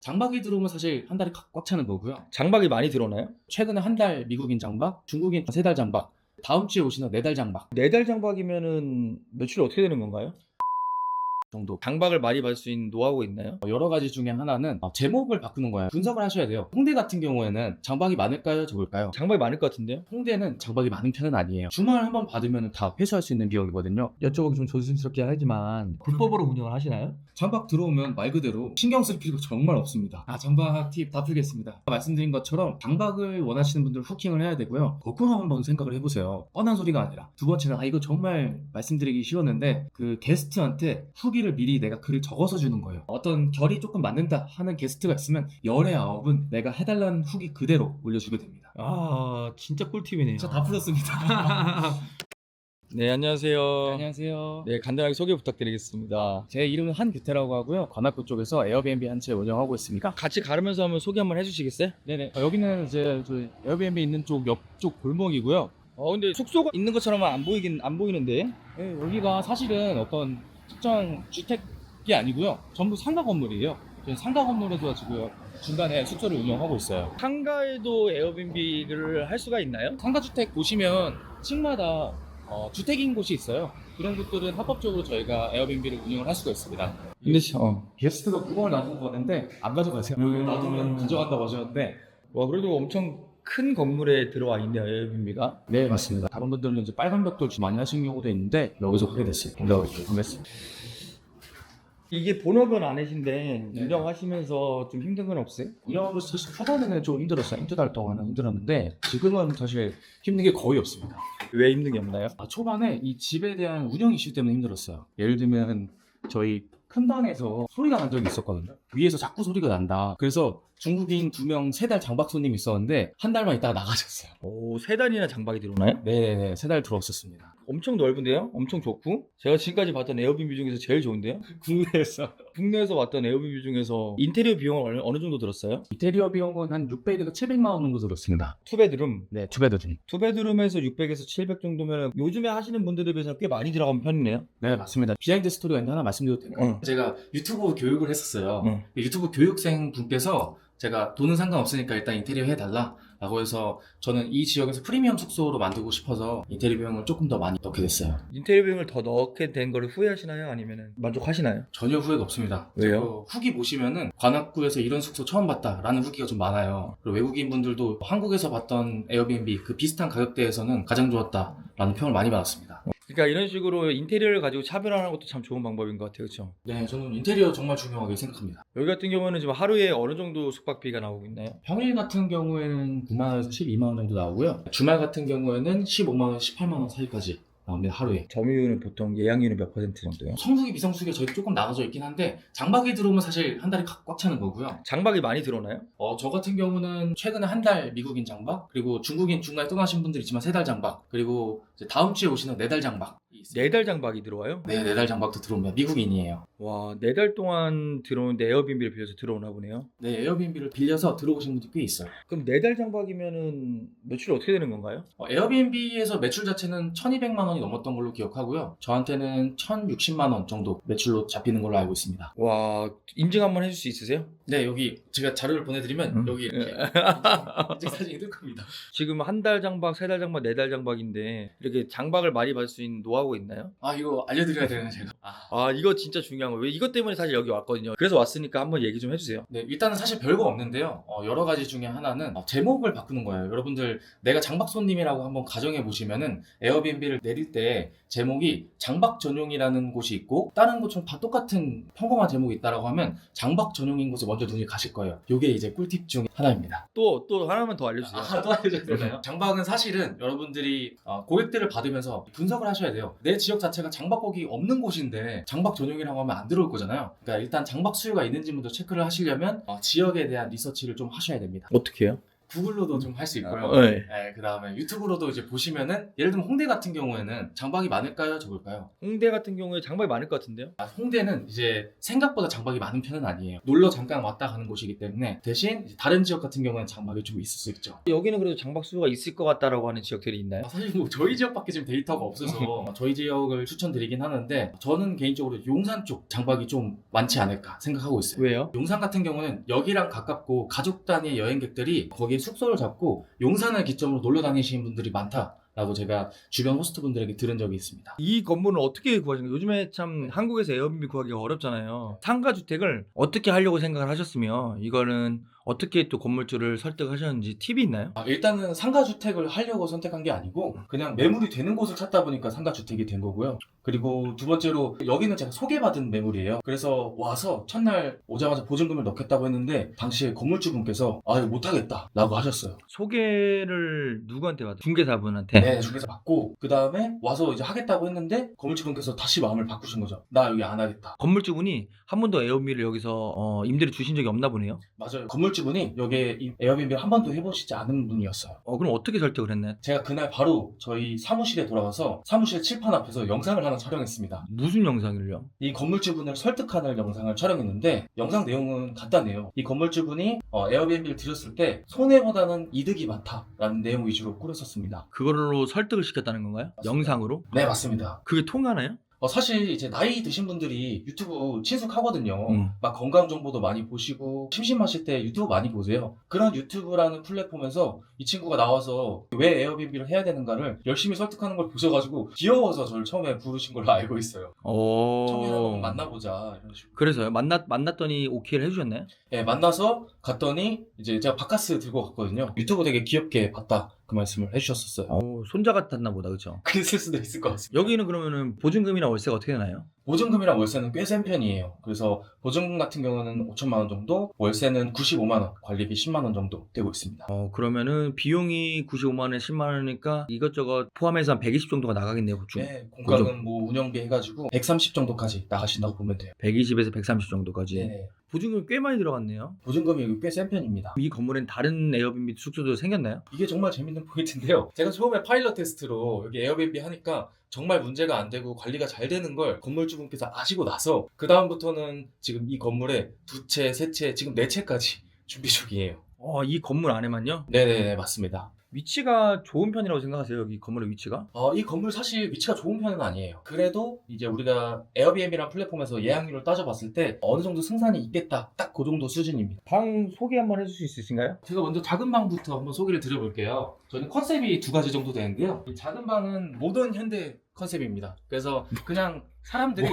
장박이 들어오면 사실 한 달이 꽉 차는 거고요. 장박이 많이 들어오나요? 최근에 한 달 미국인 장박, 중국인 3달 장박, 다음 주에 오시는 4달 장박 4달 장박이면은 매출이 어떻게 되는 건가요? 정도. 장박을 많이 받을 수 있는 노하우가 있나요? 여러 가지 중에 하나는 제목을 바꾸는 거예요. 분석을 하셔야 돼요. 홍대 같은 경우에는 장박이 많을까요? 적을까요? 장박이 많을 것 같은데요? 홍대는 장박이 많은 편은 아니에요. 주말 한번 받으면 다 회수할 수 있는 비용이거든요. 여쭤보기 좀 조심스럽긴 하지만 불법으로 운영을 하시나요? 장박 들어오면 말 그대로 신경 쓸 필요가 정말 없습니다. 장박 팁 다 풀겠습니다. 말씀드린 것처럼 장박을 원하시는 분들 후킹을 해야 되고요. 거꾸로 한번 생각을 해보세요. 뻔한 소리가 아니라 두 번째는 이거 정말 말씀드리기 쉬웠는데 그 게스트한테 후기를 미리 내가 글을 적어서 주는 거예요. 어떤 결이 조금 맞는다 하는 게스트가 있으면 열의 아홉은 내가 해달라는 후기 그대로 올려주게 됩니다. 아, 진짜 꿀팁이네요. 자, 다 풀었습니다. 네, 안녕하세요. 안녕하세요. 네, 간단하게 소개 부탁드리겠습니다. 제 이름은 한규태라고 하고요. 관악구 쪽에서 에어비앤비 한 채 운영하고 있습니다. 같이 가르면서 한번 소개 한번 해주시겠어요? 네네. 여기는 이제 저 에어비앤비 있는 쪽 옆쪽 골목이고요. 근데 숙소가 있는 것처럼 안 보이는데. 네, 여기가 사실은 어떤 특정 주택이 아니고요. 전부 상가 건물이에요. 저희 상가 건물에도 지금 중간에 숙소를 운영하고 있어요. 상가에도 에어비앤비를 할 수가 있나요? 상가 주택 보시면 층마다 주택인 곳이 있어요. 그런 곳들은 합법적으로 저희가 에어비앤비를 운영을 할 수가 있습니다. 근데 게스트가 구멍을 놔둔 거는데 안 가져가세요. 여기 놔두면 가져간다고 하셨는데. 와, 그래도 엄청 큰 건물에 들어와 있네요, 에어비앤비가. 네, 맞습니다. 다른 분들은 이제 빨간 벽돌 많이 하시는 경우도 있는데 여기서 그게 됐어요. 반갑습니다. 이게 본업은 아니신데 네. 운영하시면서 좀 힘든 건 없어요? 운영을 사실 초반에는 좀 힘들었어요. 힘두 달 동안은 힘들었는데 지금은 사실 힘든 게 거의 없습니다. 왜 힘든 게 없나요? 초반에 이 집에 대한 운영 이슈 때문에 힘들었어요. 예를 들면 저희 큰 방에서 소리가 난 적이 있었거든요. 위에서 자꾸 소리가 난다. 그래서 중국인 2명 3달 장박 손님이 있었는데 한 달만 있다가 나가셨어요. 오, 3달이나 장박이 들어오나요? 네네, 3달 들어왔었습니다. 엄청 넓은데요? 엄청 좋고 제가 지금까지 봤던 에어비앤비 중에서 제일 좋은데요? 국내에서 봤던 에어비앤비 중에서 인테리어 비용은 어느 정도 들었어요? 인테리어 비용은 한 600에서 700만 원 정도 들었습니다. 투베드룸. 네, 투베드룸. 투베드룸에서 600에서 700 정도면 요즘에 하시는 분들에 비해서 꽤 많이 들어간 편이네요. 네, 맞습니다. 비하인드 스토리가 있는데 하나 말씀드려도 될까요? 제가 유튜브 교육을 했었어요. 유튜브 교육생 분께서 제가 돈은 상관없으니까 일단 인테리어 해달라 라고 해서 저는 이 지역에서 프리미엄 숙소로 만들고 싶어서 인테리어 비용을 조금 더 많이 넣게 됐어요. 인테리어 비용을 더 넣게 된 거를 후회하시나요? 아니면 만족하시나요? 전혀 후회가 없습니다. 왜요? 후기 보시면은 관악구에서 이런 숙소 처음 봤다 라는 후기가 좀 많아요. 그리고 외국인 분들도 한국에서 봤던 에어비앤비 그 비슷한 가격대에서는 가장 좋았다 라는 평을 많이 받았습니다. 그러니까 이런 식으로 인테리어를 가지고 차별화하는 것도 참 좋은 방법인 것 같아요. 그렇죠? 네, 저는 인테리어 정말 중요하게 생각합니다. 여기 같은 경우는 지금 하루에 어느 정도 숙박비가 나오고 있나요? 평일 같은 경우에는 9만 원에서 12만 원 정도 나오고요. 주말 같은 경우에는 15만 원, 18만 원 사이까지 나옵니다. 하루에. 점유율은 보통 예약률은 몇 퍼센트 정도요? 성수기, 비성수기가 저희 조금 나눠져 있긴 한데 장박이 들어오면 사실 한 달이 꽉 차는 거고요. 장박이 많이 들어오나요? 저 같은 경우는 최근에 한 달 미국인 장박, 그리고 중국인 중간에 떠나신 분들 있지만 3달 장박, 그리고 이제 다음 주에 오시는 4달 장박. 4달 장박이 들어와요? 네, 4달 장박도 들어옵니다. 미국인이에요. 와, 4달 동안 들어오는데 에어비앤비를 빌려서 들어오나 보네요. 네, 에어비앤비를 빌려서 들어오신 분들이 꽤 있어요. 그럼 4달 장박이면은 매출이 어떻게 되는 건가요? 에어비앤비에서 매출 자체는 1200만 원이 넘었던 걸로 기억하고요. 저한테는 1060만 원 정도 매출로 잡히는 걸로 알고 있습니다. 와, 인증 한번 해줄 수 있으세요? 네, 여기 제가 자료를 보내드리면 응? 여기 이렇게 인증 사진이 뜰 겁니다. 지금 한 달 장박, 3달 장박, 4달 장박인데 이렇게 장박을 많이 받을 수 있는 노하우가 있나요? 이거 알려드려야 되나 제가? 이거 진짜 중요한 거예요. 이것 때문에 사실 여기 왔거든요. 그래서 왔으니까 한번 얘기 좀 해주세요. 네, 일단은 사실 별거 없는데요. 여러 가지 중에 하나는 제목을 바꾸는 거예요. 여러분들 내가 장박 손님이라고 한번 가정해 보시면은 에어비앤비를 내릴 때 제목이 장박 전용이라는 곳이 있고 다른 곳처럼 다 똑같은 평범한 제목이 있다라고 하면 장박 전용인 곳에 먼저 눈이 가실 거예요. 이게 이제 꿀팁 중 하나입니다. 또 하나만 더 알려주세요. 또 알려줘야 되나요? 장박은 사실은 여러분들이 고객들을 받으면서 분석을 하셔야 돼요. 내 지역 자체가 장박곡이 없는 곳인데 장박 전용이라고 하면 안 들어올 거잖아요. 그러니까 일단 장박 수요가 있는지 먼저 체크를 하시려면 지역에 대한 리서치를 좀 하셔야 됩니다. 어떻게 해요? 구글로도 좀 할 수 있고요. 네. 네, 그 다음에 유튜브로도 이제 보시면은 예를 들면 홍대 같은 경우에는 장박이 많을까요? 적을까요? 홍대 같은 경우에 장박이 많을 것 같은데요? 홍대는 이제 생각보다 장박이 많은 편은 아니에요. 놀러 잠깐 왔다 가는 곳이기 때문에 대신 이제 다른 지역 같은 경우는 장박이 좀 있을 수 있죠. 여기는 그래도 장박 수가 있을 것 같다라고 하는 지역들이 있나요? 사실 뭐 저희 지역밖에 지금 데이터가 없어서 저희 지역을 추천드리긴 하는데 저는 개인적으로 용산 쪽 장박이 좀 많지 않을까 생각하고 있어요. 왜요? 용산 같은 경우는 여기랑 가깝고 가족 단위 여행객들이 거기에 숙소를 잡고 용산을 기점으로 놀러 다니시는 분들이 많다라고 제가 주변 호스트분들에게 들은 적이 있습니다. 이 건물은 어떻게 구하신가요? 요즘에 참 한국에서 에어비앤비 구하기가 어렵잖아요. 상가주택을 어떻게 하려고 생각을 하셨으며 이거는 어떻게 또 건물주를 설득하셨는지 팁이 있나요? 일단은 상가주택을 하려고 선택한 게 아니고 그냥 매물이 되는 곳을 찾다 보니까 상가주택이 된 거고요. 그리고 두 번째로 여기는 제가 소개받은 매물이에요. 그래서 와서 첫날 오자마자 보증금을 넣겠다고 했는데 당시에 건물주분께서 이거 못하겠다 라고 하셨어요. 소개를 누구한테 받아요? 중개사분한테? 네, 중개사 받고 그 다음에 와서 이제 하겠다고 했는데 건물주분께서 다시 마음을 바꾸신 거죠. 나 여기 안 하겠다. 건물주분이 한 번도 에어비앤비를 여기서 임대를 주신 적이 없나 보네요. 맞아요. 건물주분이 여기에 이 에어비앤비를 한 번도 해보시지 않은 분이었어요. 그럼 어떻게 설득을 했나요? 제가 그날 바로 저희 사무실에 돌아가서 사무실 칠판 앞에서 영상을 하나 촬영했습니다. 무슨 영상을요? 이 건물주분을 설득하는 영상을 촬영했는데 영상 내용은 간단해요. 이 건물주분이 에어비앤비를 드렸을 때 손해보다는 이득이 많다라는 내용 위주로 꾸렸었습니다. 그걸로 설득을 시켰다는 건가요? 맞습니다. 영상으로? 네, 맞습니다. 그게 통하나요? 사실 이제 나이 드신 분들이 유튜브 친숙하거든요. 음. 막 건강 정보도 많이 보시고 심심하실 때 유튜브 많이 보세요. 그런 유튜브라는 플랫폼에서 이 친구가 나와서 왜 에어비앤비를 해야 되는가를 열심히 설득하는 걸 보셔가지고 귀여워서 저를 처음에 부르신 걸로 알고 있어요. 처음에 한번 만나보자 이런 식으로. 그래서요? 만났더니 오케이를 해주셨나요? 네, 만나서 갔더니 이제 제가 바카스 들고 갔거든요. 유튜브 되게 귀엽게 봤다 그 말씀을 해주셨었어요. 손자 같았나 보다, 그쵸? 그랬을 수도 있을 것 같습니다. 여기는 그러면은 보증금이나 월세가 어떻게 되나요? 보증금이랑 월세는 꽤 센 편이에요. 그래서 보증금 같은 경우는 5천만 원 정도, 월세는 95만 원, 관리비 10만 원 정도 되고 있습니다. 그러면은 비용이 95만 원에 10만 원이니까 이것저것 포함해서 한 120 정도가 나가겠네요, 보증. 네, 공과금 뭐 운영비 해가지고 130 정도까지 나가신다고 보면 돼요. 120에서 130 정도까지. 네, 보증금 꽤 많이 들어갔네요. 보증금이 꽤 센 편입니다. 이 건물엔 다른 에어비앤비 숙소도 생겼나요? 이게 정말 재밌는 포인트인데요. 제가 처음에 파일럿 테스트로 여기 에어비앤비 하니까 정말 문제가 안 되고 관리가 잘 되는 걸 건물주분께서 아시고 나서 그 다음부터는 지금 이 건물에 2채, 3채, 지금 4채까지 준비 중이에요. 이 건물 안에만요? 네네, 맞습니다. 위치가 좋은 편이라고 생각하세요, 여기 건물의 위치가? 이 건물 사실 위치가 좋은 편은 아니에요. 그래도 이제 우리가 에어비앤비라는 플랫폼에서 예약률을 따져봤을 때 어느 정도 승산이 있겠다. 딱 그 정도 수준입니다. 방 소개 한번 해줄 수 있으신가요? 제가 먼저 작은 방부터 한번 소개를 드려볼게요. 저는 컨셉이 두 가지 정도 되는데요. 이 작은 방은 모던 현대 컨셉입니다. 그래서 그냥 사람들이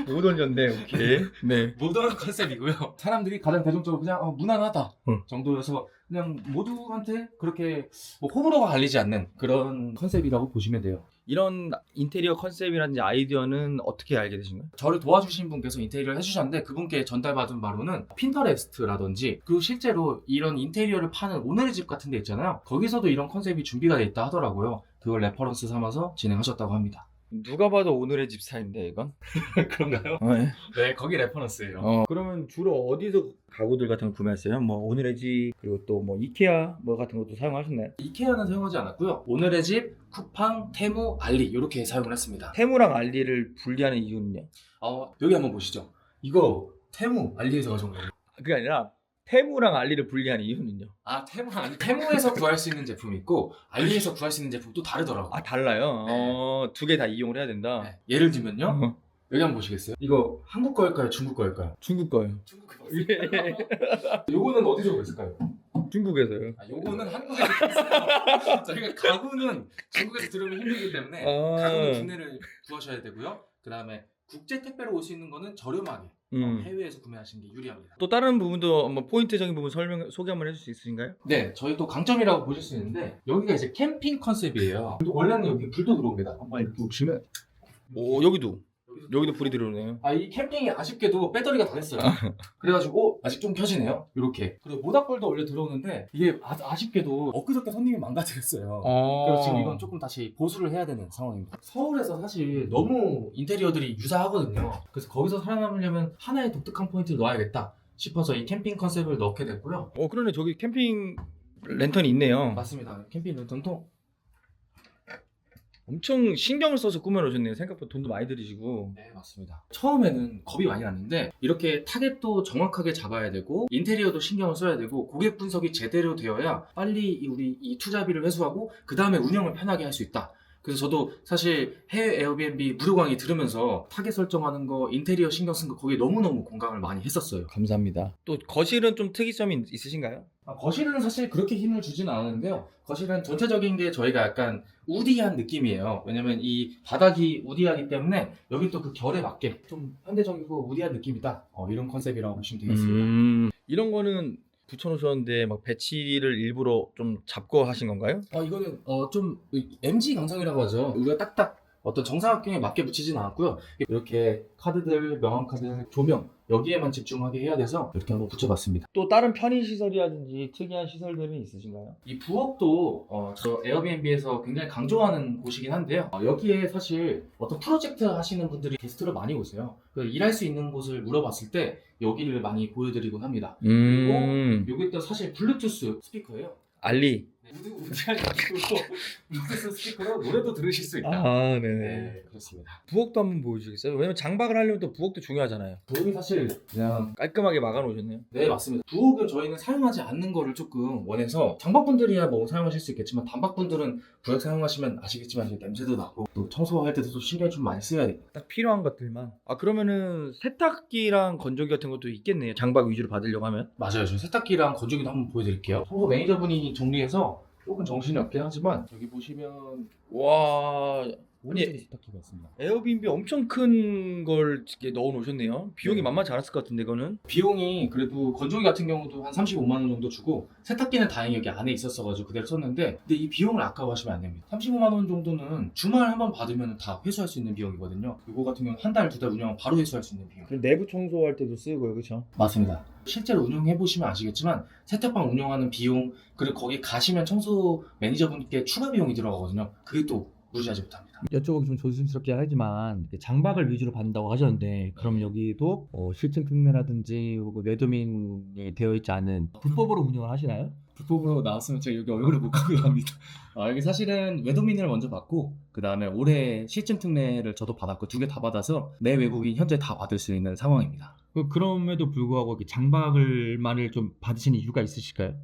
모던전대, 오케이. 네. 모던 컨셉이고요. 사람들이 가장 대중적으로 그냥 무난하다 응. 정도여서 그냥 모두한테 그렇게 뭐 호불호가 갈리지 않는 그런 컨셉이라고 보시면 돼요. 이런 인테리어 컨셉이라든지 아이디어는 어떻게 알게 되신 거예요? 저를 도와주신 분께서 인테리어를 해주셨는데 그분께 전달받은 바로는 핀터레스트라든지 그리고 실제로 이런 인테리어를 파는 오늘의 집 같은 데 있잖아요. 거기서도 이런 컨셉이 준비가 돼 있다 하더라고요. 그걸 레퍼런스 삼아서 진행하셨다고 합니다. 누가 봐도 오늘의 집 스타일인데 이건? 그런가요? 네. 네, 거기 레퍼런스예요. 그러면 주로 어디서 가구들 같은 거 구매하세요? 뭐 오늘의 집 그리고 또 뭐 이케아 뭐 같은 것도 사용하셨나요? 이케아는 사용하지 않았고요. 오늘의 집, 쿠팡, 테무, 알리 이렇게 사용을 했습니다. 테무랑 알리를 분리하는 이유는요? 여기 한번 보시죠. 이거 테무, 알리에서 가져온 거예요. 그게 아니라 테무랑 알리를 분리하는 이유는요? 테무랑 알리. 테무에서 구할 수 있는 제품이 있고 알리에서 구할 수 있는 제품도 다르더라고요. 달라요? 네. 두 개 다 이용을 해야 된다? 네. 예를 들면요. 여기 한번 보시겠어요? 이거 한국 거일까요? 중국 거일까요? 중국 거요. 중국 거. 요거는 어디서 구했을까요? 중국에서요. 요거는 한국에서 구했어요. 저희가 가구는 중국에서 들으면 힘들기 때문에 가구는 국내를 구하셔야 되고요. 그 다음에 국제 택배로 올 수 있는 거는 저렴하게 해외에서 구매하시는 게 유리합니다. 또 다른 부분도 한번 포인트적인 부분 소개 한번 해줄 수 있으신가요? 네, 저희 또 강점이라고 보실 수 있는데 여기가 이제 캠핑 컨셉이에요. 원래는 여기 불도 들어옵니다. 한번 이렇게 보시면 여기도 불이 들어오네요. 이 캠핑이 아쉽게도 배터리가 다 됐어요. 그래가지고 아직 좀 켜지네요. 이렇게. 그리고 모닥불도 원래 들어오는데 이게 아쉽게도 엊그저께 손님이 망가뜨렸어요. 그래서 지금 이건 조금 다시 보수를 해야 되는 상황입니다. 서울에서 사실 너무 인테리어들이 유사하거든요. 그래서 거기서 살아남으려면 하나의 독특한 포인트를 넣어야겠다. 싶어서 이 캠핑 컨셉을 넣게 됐고요. 그러네. 저기 캠핑 랜턴이 있네요. 맞습니다. 캠핑 랜턴도 엄청 신경을 써서 꾸며놓으셨네요. 생각보다 돈도 많이 들이시고. 네, 맞습니다. 처음에는 겁이 많이 났는데 이렇게 타겟도 정확하게 잡아야 되고 인테리어도 신경을 써야 되고 고객 분석이 제대로 되어야 빨리 우리 이 투자비를 회수하고 그 다음에 운영을 편하게 할 수 있다. 그래서 저도 사실 해외 에어비앤비 무료 강의 들으면서 타겟 설정하는 거, 인테리어 신경 쓴 거 거기에 너무너무 공감을 많이 했었어요. 감사합니다. 또 거실은 좀 특이점이 있으신가요? 거실은 사실 그렇게 힘을 주진 않았는데요. 거실은 전체적인 게 저희가 약간 우디한 느낌이에요. 왜냐면 이 바닥이 우디하기 때문에 여기 또 그 결에 맞게 좀 현대적이고 우디한 느낌이다. 이런 컨셉이라고 보시면 되겠습니다. 이런 거는 붙여놓으셨는데 막 배치를 일부러 좀 잡고 하신 건가요? 이거는 좀 MG 감성이라고 하죠. 우리가 딱딱 어떤 정사각형에 맞게 붙이진 않았고요. 이렇게 카드들, 명함 카드, 조명 여기에만 집중하게 해야 돼서 이렇게 한번 붙여봤습니다. 또 다른 편의 시설이라든지 특이한 시설들은 있으신가요? 이 부엌도 저 에어비앤비에서 굉장히 강조하는 곳이긴 한데요. 여기에 사실 어떤 프로젝트 하시는 분들이 게스트로 많이 오세요. 일할 수 있는 곳을 물어봤을 때 여기를 많이 보여드리곤 합니다. 그리고 여기 또 사실 블루투스 스피커예요. 알리. 우드할 가지고 블루투스 스피커로 노래도 들으실 수 있다. 네네. 네, 그렇습니다. 부엌도 한번 보여주시겠어요? 왜냐면 장박을 하려면 또 부엌도 중요하잖아요. 부엌이 사실 그냥 깔끔하게 막아놓으셨네요. 네, 맞습니다. 부엌은 저희는 사용하지 않는 거를 조금 원해서 장박분들이야 뭐 사용하실 수 있겠지만 단박분들은 부엌 사용하시면 아시겠지만 이제 냄새도 나고 또 청소할 때도 또 신경 좀 많이 써야 돼요. 딱 필요한 것들만. 그러면은 세탁기랑 건조기 같은 것도 있겠네요. 장박 위주로 받으려고 하면. 맞아요. 저 세탁기랑 건조기도 한번 보여드릴게요. 청소 매니저분이 정리해서 조금 정신이 없긴 하지만 여기 보시면 와, 오른쪽에 세탁기가 있습니다. 에어비앤비 엄청 큰 걸 넣어 놓으셨네요. 비용이 네. 만만치 않았을 것 같은데 이거는. 비용이 그래도 건조기 같은 경우도 한 35만 원 정도 주고 세탁기는 다행히 여기 안에 있었어가지고 그대로 썼는데 근데 이 비용을 아까워하시면 안 됩니다. 35만 원 정도는 주말 한번 받으면 다 회수할 수 있는 비용이거든요. 이거 같은 경우는 한 달, 두 달 운영하면 바로 회수할 수 있는 비용. 그리고 내부 청소할 때도 쓰이고요, 그렇죠? 맞습니다. 실제로 운영해보시면 아시겠지만 세탁방 운영하는 비용 그리고 거기 가시면 청소 매니저분께 추가 비용이 들어가거든요. 그게 또 무시하지 못합니다. 여쭤보기 좀 조심스럽긴 하지만 장박을 위주로 받는다고 하셨는데 그럼 여기도 실증 특례라든지 혹은 외도민이 되어 있지 않은 불법으로 운영을 하시나요? 불법으로 나왔으면 제가 여기 얼굴을 못 가고 합니다. 여기 사실은 외도민을 먼저 받고 그 다음에 올해 실증 특례를 저도 받았고 두 개 다 받아서 내 외국인 현재 다 받을 수 있는 상황입니다. 그럼에도 불구하고 이렇게 장박을만을 좀 받으시는 이유가 있으실까요?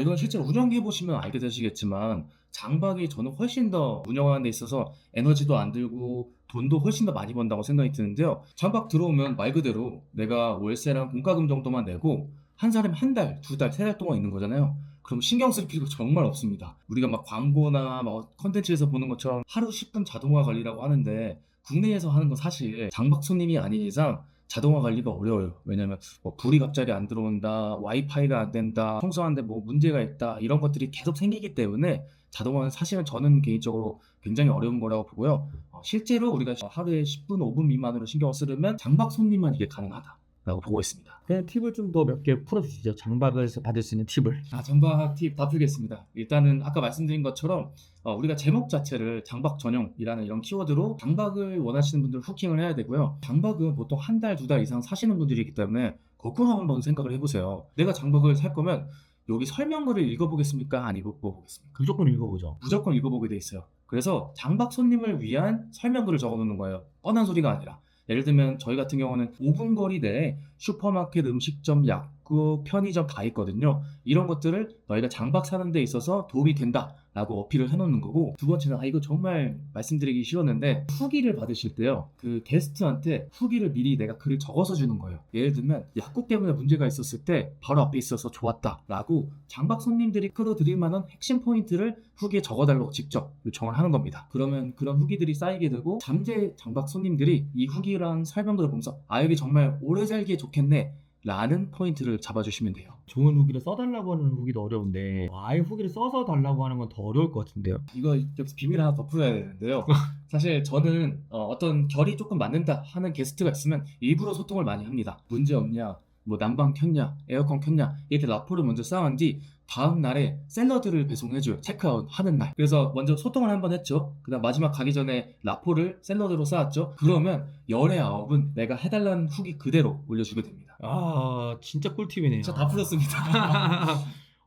이건 실제로 운영해 보시면 알게 되시겠지만 장박이 저는 훨씬 더 운영하는 데 있어서 에너지도 안 들고 돈도 훨씬 더 많이 번다고 생각이 드는데요. 장박 들어오면 말 그대로 내가 월세랑 공과금 정도만 내고 한 사람이 한 달, 두 달, 세 달 동안 있는 거잖아요. 그럼 신경 쓸 필요가 정말 없습니다. 우리가 막 광고나 막 컨텐츠에서 보는 것처럼 하루 10분 자동화 관리라고 하는데 국내에서 하는 건 사실 장박 손님이 아닌 이상 자동화 관리가 어려워요. 왜냐면 불이 갑자기 안 들어온다, 와이파이가 안 된다, 청소하는데 뭐 문제가 있다 이런 것들이 계속 생기기 때문에 자동화는 사실은 저는 개인적으로 굉장히 어려운 거라고 보고요. 실제로 우리가 하루에 10분, 5분 미만으로 신경을 쓰려면 장박 손님만 이게 가능하다라고 보고 있습니다. 그냥 팁을 좀 더 몇 개 풀어주시죠. 장박을 받을 수 있는 팁을. 장박 팁 다 풀겠습니다. 일단은 아까 말씀드린 것처럼 우리가 제목 자체를 장박 전용이라는 이런 키워드로 장박을 원하시는 분들 후킹을 해야 되고요. 장박은 보통 한 달, 두 달 이상 사시는 분들이기 때문에 거꾸로 한번 생각을 해보세요. 내가 장박을 살 거면 여기 설명글을 읽어보겠습니까? 안 읽어보겠습니까? 무조건 읽어보죠. 무조건 읽어보게 돼 있어요. 그래서 장박 손님을 위한 설명글을 적어놓는 거예요. 뻔한 소리가 아니라. 예를 들면 저희 같은 경우는 5분 거리 내에 슈퍼마켓, 음식점, 약국, 편의점 다 있거든요. 이런 것들을 너희가 장박 사는 데 있어서 도움이 된다라고 어필을 해놓는 거고, 두 번째는 이거 정말 말씀드리기 쉬웠는데 후기를 받으실 때요, 그 게스트한테 후기를 미리 내가 글을 적어서 주는 거예요. 예를 들면 약국 때문에 문제가 있었을 때 바로 앞에 있어서 좋았다라고 장박 손님들이 끌어들일 만한 핵심 포인트를 후기에 적어달라고 직접 요청을 하는 겁니다. 그러면 그런 후기들이 쌓이게 되고 잠재 장박 손님들이 이 후기랑 설명들을 보면서 여기 정말 오래 살기에 좋겠네 라는 포인트를 잡아주시면 돼요. 좋은 후기를 써달라고 하는 후기도 어려운데 아예 후기를 써서 달라고 하는 건 더 어려울 것 같은데요. 이거 여기서 비밀 하나 더 풀어야 되는데요. 사실 저는 어떤 결이 조금 맞는다 하는 게스트가 있으면 일부러 소통을 많이 합니다. 문제 없냐, 뭐 난방 켰냐, 에어컨 켰냐 이렇게 라포를 먼저 쌓은 뒤 다음 날에 샐러드를 배송해줘요. 체크아웃 하는 날. 그래서 먼저 소통을 한번 했죠. 그 다음 마지막 가기 전에 라포를 샐러드로 쌓았죠. 그러면 열의 아홉은 내가 해달라는 후기 그대로 올려주게 됩니다. 아 진짜 꿀팁이네요. 저 다 풀었습니다.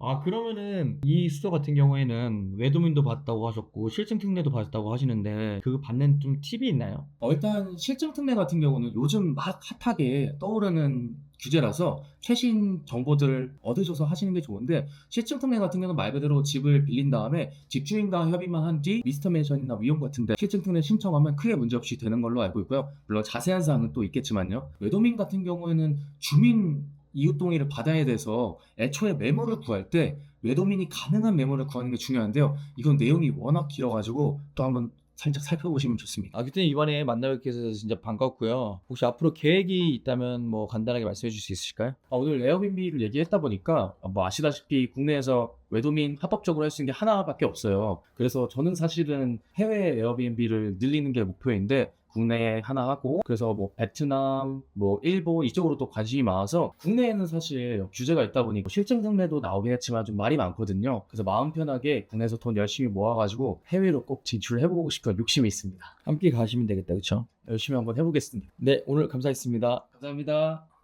아 그러면은 이 수도 같은 경우에는 외도민도 봤다고 하셨고 실증 특례도 봤다고 하시는데 그거 받는 좀 팁이 있나요? 일단 실증 특례 같은 경우는 요즘 막 핫하게 떠오르는 규제라서 최신 정보들을 얻으셔서 하시는 게 좋은데, 실증 특례 같은 경우는 말 그대로 집을 빌린 다음에 집주인과 협의만 한 뒤 미스터 맨션이나 위홈 같은데 실증 특례 신청하면 크게 문제 없이 되는 걸로 알고 있고요. 물론 자세한 사항은 또 있겠지만요. 외도민 같은 경우에는 주민 이웃 동의를 받아야 돼서 애초에 메모를 구할 때 외도민이 가능한 메모를 구하는 게 중요한데요. 이건 내용이 워낙 길어가지고 또 한번 살짝 살펴보시면 좋습니다. 아, 그때 이번에 만나뵙게 해서 진짜 반갑고요. 혹시 앞으로 계획이 있다면 뭐 간단하게 말씀해 줄 수 있으실까요? 오늘 에어비앤비를 얘기했다 보니까 뭐 아시다시피 국내에서 외도민 합법적으로 할 수 있는 게 하나밖에 없어요. 그래서 저는 사실은 해외 에어비앤비를 늘리는 게 목표인데 국내에 하나 하고, 그래서 뭐 베트남, 뭐 일본 이쪽으로 또 관심이 많아서, 국내에는 사실 규제가 있다 보니 실증 특례도 나오긴 했지만 좀 말이 많거든요. 그래서 마음 편하게 국내에서 돈 열심히 모아가지고 해외로 꼭 진출해보고 싶은 욕심이 있습니다. 함께 가시면 되겠다, 그렇죠? 열심히 한번 해보겠습니다. 네, 오늘 감사했습니다. 감사합니다.